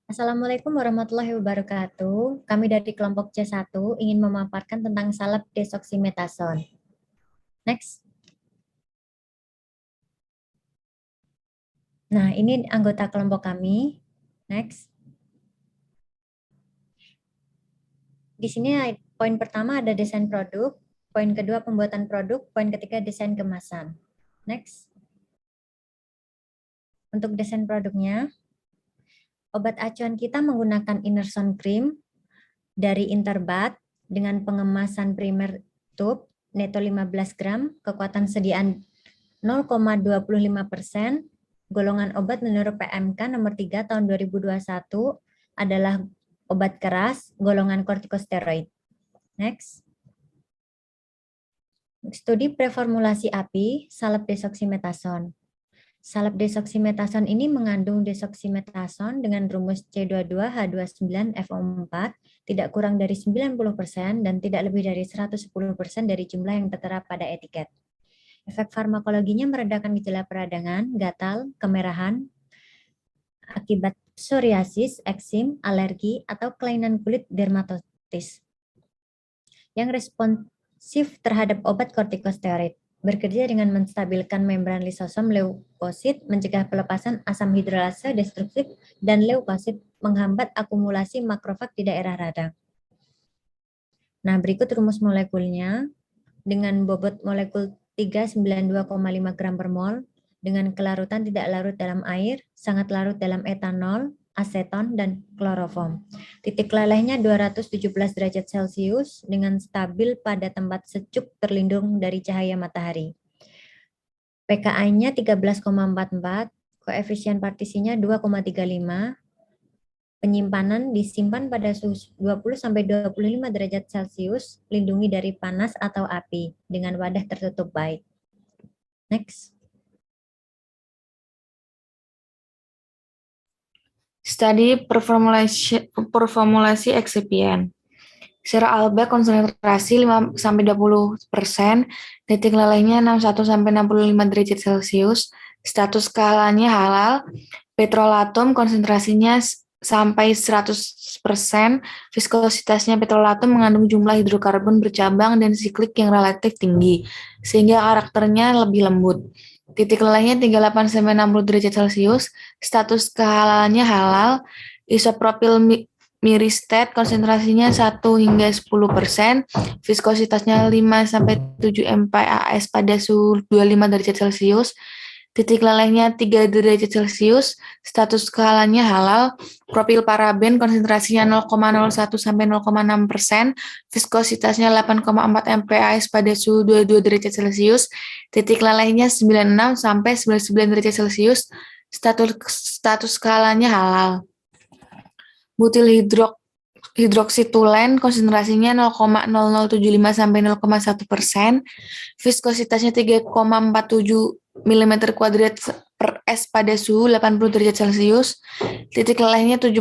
Assalamualaikum warahmatullahi wabarakatuh. Kami dari kelompok C1 ingin memaparkan tentang salep desoksimetasone. Next. Nah, ini anggota kelompok kami. Next. Di sini poin pertama ada desain produk, poin kedua pembuatan produk, poin ketiga desain kemasan. Next. Untuk desain produknya, obat acuan kita menggunakan Innerson Cream dari Interbat dengan pengemasan primer tube neto 15 gram, kekuatan sediaan 0,25%, golongan obat menurut PMK nomor 3 tahun 2021 adalah obat keras, golongan kortikosteroid. Next. Studi preformulasi API, salep desoksimetasone. Salep desoksimetasone ini mengandung desoksimetasone dengan rumus C22H29FO4 tidak kurang dari 90% dan tidak lebih dari 110% dari jumlah yang tertera pada etiket. Efek farmakologinya meredakan gejala peradangan, gatal, kemerahan, akibat psoriasis, eksim, alergi, atau kelainan kulit dermatitis. Yang responsif terhadap obat kortikosteroid. Bekerja dengan menstabilkan membran lisosom leukosit, mencegah pelepasan asam hidrolase destruktif, dan leukosit menghambat akumulasi makrofag di daerah radang. Nah, berikut rumus molekulnya. Dengan bobot molekul 392,5 gram per mol, dengan kelarutan tidak larut dalam air, sangat larut dalam etanol, aseton, dan kloroform. Titik lelehnya 217 derajat Celcius dengan stabil pada tempat sejuk terlindung dari cahaya matahari. pKa-nya 13,44, koefisien partisinya 2,35, penyimpanan disimpan pada suhu 20-25 derajat Celcius, lindungi dari panas atau api, dengan wadah tertutup baik. Next. Studi performulasi eksipien. Secara alba konsentrasi 5-20%, titik lelehnya 61-65 derajat Celcius, status skalanya halal, petrolatum konsentrasinya sampai 100%, viskositasnya petrolatum mengandung jumlah hidrokarbon bercabang dan siklik yang relatif tinggi, sehingga karakternya lebih lembut. Titik lelehnya 38-60 derajat Celcius, status kehalalannya halal, isopropil miristat konsentrasinya 1-10%, viskositasnya 5-7 MPAS pada suhu 25 derajat Celcius, titik lelehnya 3 derajat Celcius, status kehalalannya halal, propil paraben konsentrasinya 0,01-0,6%, viskositasnya 8,4 MPAS pada suhu 22 derajat Celcius, titik lelehnya 96-99 derajat Celcius, status skalanya halal. Butil hidroksitulen konsentrasinya 0,0075-0,1%, viskositasnya 3,47 mm kuadrat per S pada suhu 80 derajat Celcius, titik lelehnya 70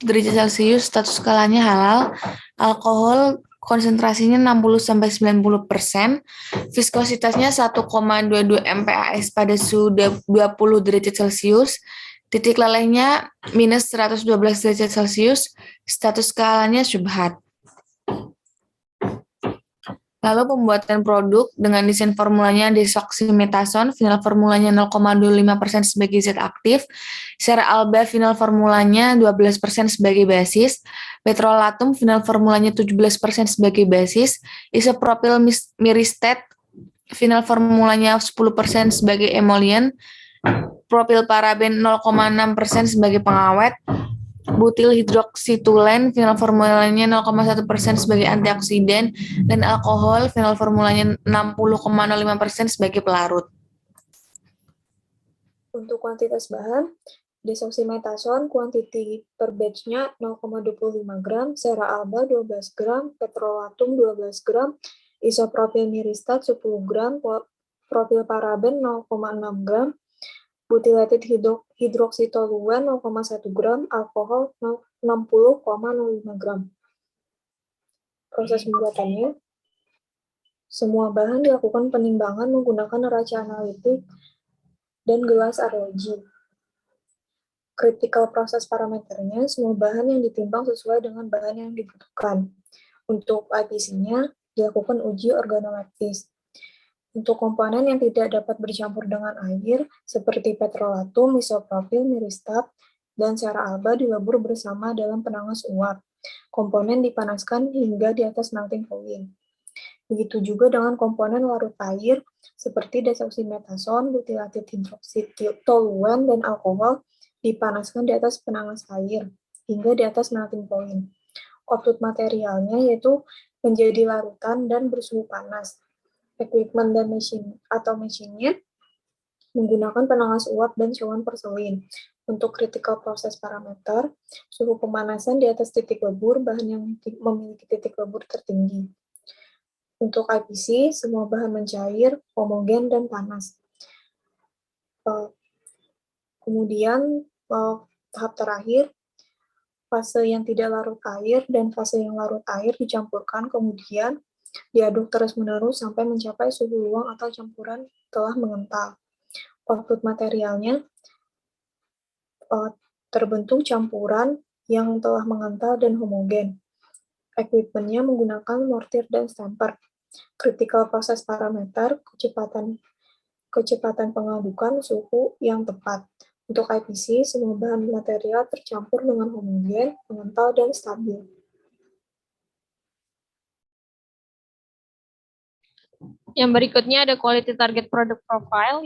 derajat Celcius, status skalanya halal, alkohol konsentrasinya 60-90%, viskositasnya 1,22 MPAS pada suhu 20 derajat Celcius, titik lelehnya minus 112 derajat Celcius, status skalanya syubhat. Lalu pembuatan produk dengan desain formulanya desoksimetasone, final formulanya 0,25% sebagai zat aktif, secara alba final formulanya 12% sebagai basis, petrolatum final formulanya 17% sebagai basis, isopropil miristat final formulanya 10% sebagai emolien, propil paraben 0,6% sebagai pengawet, butil hidroksitulen final formulanya 0,1% sebagai antioksidan, dan alkohol final formulanya 60,05% sebagai pelarut. Untuk kuantitas bahan, desoksimetasone kuantiti per batch-nya 0,25 gram, sera alba 12 gram, petrolatum 12 gram, isopropil miristat 10 gram, propil paraben 0,6 gram, butilated hidroksitoluen 0,1 gram, alkohol 60,05 gram. Proses pembuatannya, semua bahan dilakukan penimbangan menggunakan neraca analitik dan gelas RLG. Critical process parameternya, semua bahan yang ditimbang sesuai dengan bahan yang dibutuhkan. Untuk IPC-nya, dilakukan uji organoleptis. Untuk komponen yang tidak dapat bercampur dengan air, seperti petrolatum, isopropil, miristat, dan sera alba dilebur bersama dalam penangas uap. Komponen dipanaskan hingga di atas melting point. Begitu juga dengan komponen larut air, seperti desoksimetason, butilated hidroksid toluen, dan alkohol, dipanaskan di atas penangas air, hingga di atas melting point. Output materialnya yaitu menjadi larutan dan bersuhu panas. Equipment dan mesinnya menggunakan penangas uap dan cawan porselin. Untuk critical process parameter, suhu pemanasan di atas titik lebur, bahan yang memiliki titik lebur tertinggi. Untuk IPC, semua bahan mencair, homogen, dan panas. Kemudian, tahap terakhir, fase yang tidak larut air dan fase yang larut air dicampurkan, kemudian diaduk terus-menerus sampai mencapai suhu ruang atau campuran telah mengental. Output materialnya terbentuk campuran yang telah mengental dan homogen. Equipment-nya menggunakan mortir dan stamper. Critical process parameter, kecepatan pengadukan suhu yang tepat. Untuk IPC, semua bahan material tercampur dengan homogen, mengental, dan stabil. Yang berikutnya ada quality target product profile.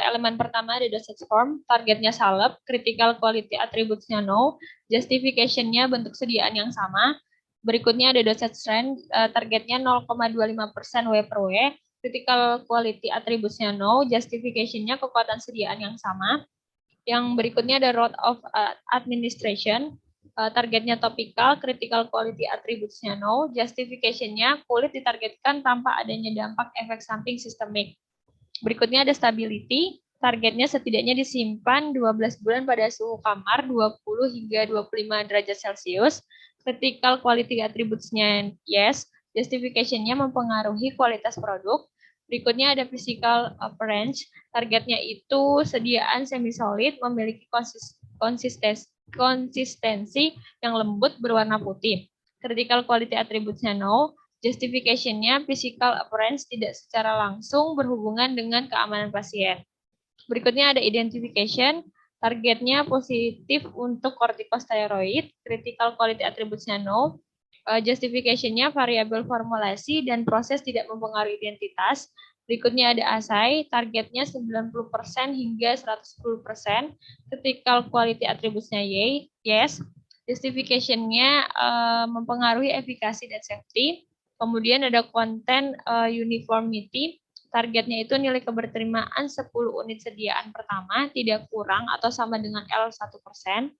Elemen pertama ada dosage form, targetnya salep, critical quality attributes-nya no, justification-nya bentuk sediaan yang sama. Berikutnya ada dosage strength, targetnya 0,25% W per W, critical quality attributes-nya no, justification-nya kekuatan sediaan yang sama. Yang berikutnya ada route of administration, targetnya topikal, critical quality attributes-nya no, justification-nya kulit ditargetkan tanpa adanya dampak efek samping sistemik. Berikutnya ada stability, targetnya setidaknya disimpan 12 bulan pada suhu kamar 20 hingga 25 derajat Celcius. Critical quality attributes-nya yes, justification-nya mempengaruhi kualitas produk. Berikutnya ada physical appearance, targetnya itu sediaan semi-solid memiliki konsistensi yang lembut berwarna putih. Critical quality attributes-nya no, justification-nya physical appearance tidak secara langsung berhubungan dengan keamanan pasien. Berikutnya ada identification, targetnya positif untuk corticosteroid, critical quality attributes-nya no, justification-nya variabel formulasi dan proses tidak mempengaruhi identitas. Berikutnya ada assay, targetnya 90% hingga 110%. Critical quality attributes-nya yes. Justification-nya mempengaruhi efikasi dan safety. Kemudian ada content uniformity, targetnya itu nilai keberterimaan 10 unit sediaan pertama tidak kurang atau sama dengan L1%.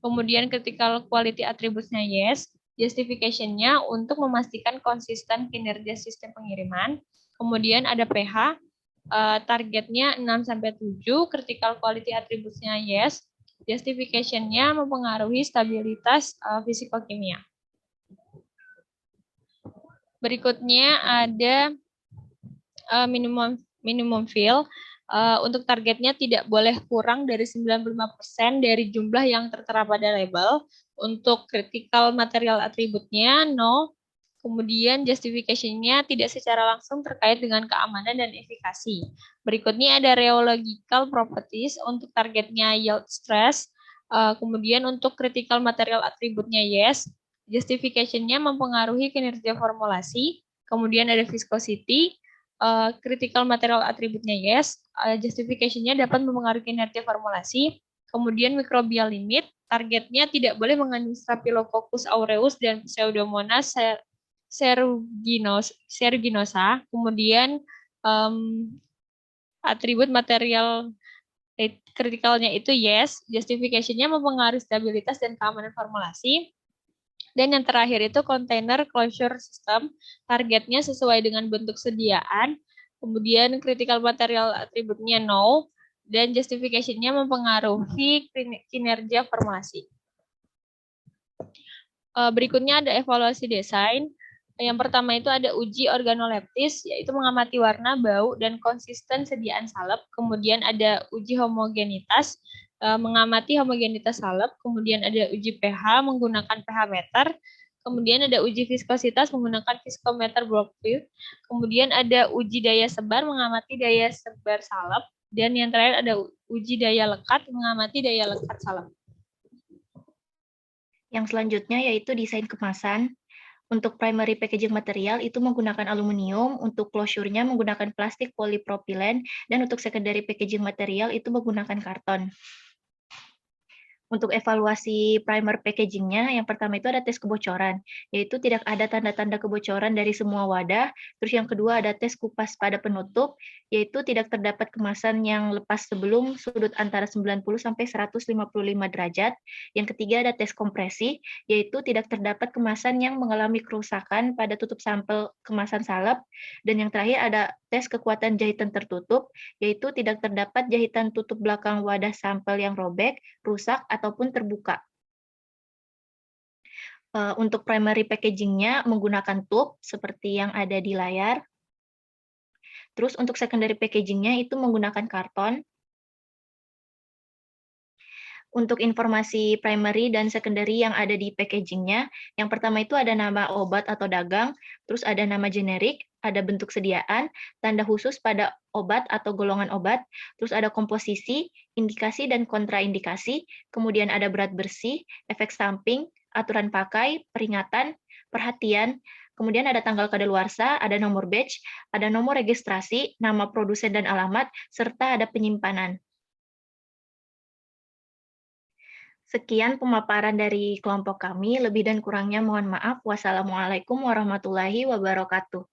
Kemudian critical quality attributes-nya yes. Justification-nya untuk memastikan konsisten kinerja sistem pengiriman. Kemudian ada pH, targetnya 6-7, critical quality attributes-nya yes, justification-nya mempengaruhi stabilitas fisikokimia. Berikutnya ada minimum fill, untuk targetnya tidak boleh kurang dari 95% dari jumlah yang tertera pada label. Untuk critical material atributnya no. Kemudian justification-nya tidak secara langsung terkait dengan keamanan dan efikasi. Berikutnya ada rheological properties, untuk targetnya yield stress. Kemudian untuk critical material atributnya yes. Justification-nya mempengaruhi kinerja formulasi. Kemudian ada viscosity. Critical material atributnya yes, justification-nya dapat mempengaruhi kinerja formulasi. Kemudian microbial limit, targetnya tidak boleh mengandung Staphylococcus aureus dan Pseudomonas ceruginosa. Kemudian atribut material kritikalnya itu yes, justification-nya mempengaruhi stabilitas dan keamanan formulasi. Dan yang terakhir itu container closure system, targetnya sesuai dengan bentuk sediaan, kemudian critical material atributnya no, dan justification-nya mempengaruhi kinerja formulasi. Berikutnya ada evaluasi desain. Yang pertama itu ada uji organoleptis, yaitu mengamati warna, bau, dan konsisten sediaan salep. Kemudian ada uji homogenitas, mengamati homogenitas salep, kemudian ada uji pH menggunakan pH meter, kemudian ada uji viskositas menggunakan viskometer Brockfield, kemudian ada uji daya sebar mengamati daya sebar salep, dan yang terakhir ada uji daya lekat mengamati daya lekat salep. Yang selanjutnya yaitu desain kemasan. Untuk primary packaging material itu menggunakan aluminium, untuk closure-nya menggunakan plastik polipropilen, dan untuk secondary packaging material itu menggunakan karton. Untuk evaluasi primer packaging-nya, yang pertama itu ada tes kebocoran, yaitu tidak ada tanda-tanda kebocoran dari semua wadah. Terus yang kedua ada tes kupas pada penutup, yaitu tidak terdapat kemasan yang lepas sebelum sudut antara 90 sampai 155 derajat. Yang ketiga ada tes kompresi, yaitu tidak terdapat kemasan yang mengalami kerusakan pada tutup sampel kemasan salep. Dan yang terakhir ada tes kekuatan jahitan tertutup, yaitu tidak terdapat jahitan tutup belakang wadah sampel yang robek, rusak, ataupun terbuka. Untuk primary packaging-nya menggunakan tube seperti yang ada di layar. Terus untuk secondary packaging-nya itu menggunakan karton. Untuk informasi primary dan secondary yang ada di packaging-nya, yang pertama itu ada nama obat atau dagang, terus ada nama generik, ada bentuk sediaan, tanda khusus pada obat atau golongan obat, terus ada komposisi, indikasi dan kontraindikasi, kemudian ada berat bersih, efek samping, aturan pakai, peringatan, perhatian, kemudian ada tanggal kadaluarsa, ada nomor batch, ada nomor registrasi, nama produsen dan alamat, serta ada penyimpanan. Sekian pemaparan dari kelompok kami, lebih dan kurangnya mohon maaf. Wassalamualaikum warahmatullahi wabarakatuh.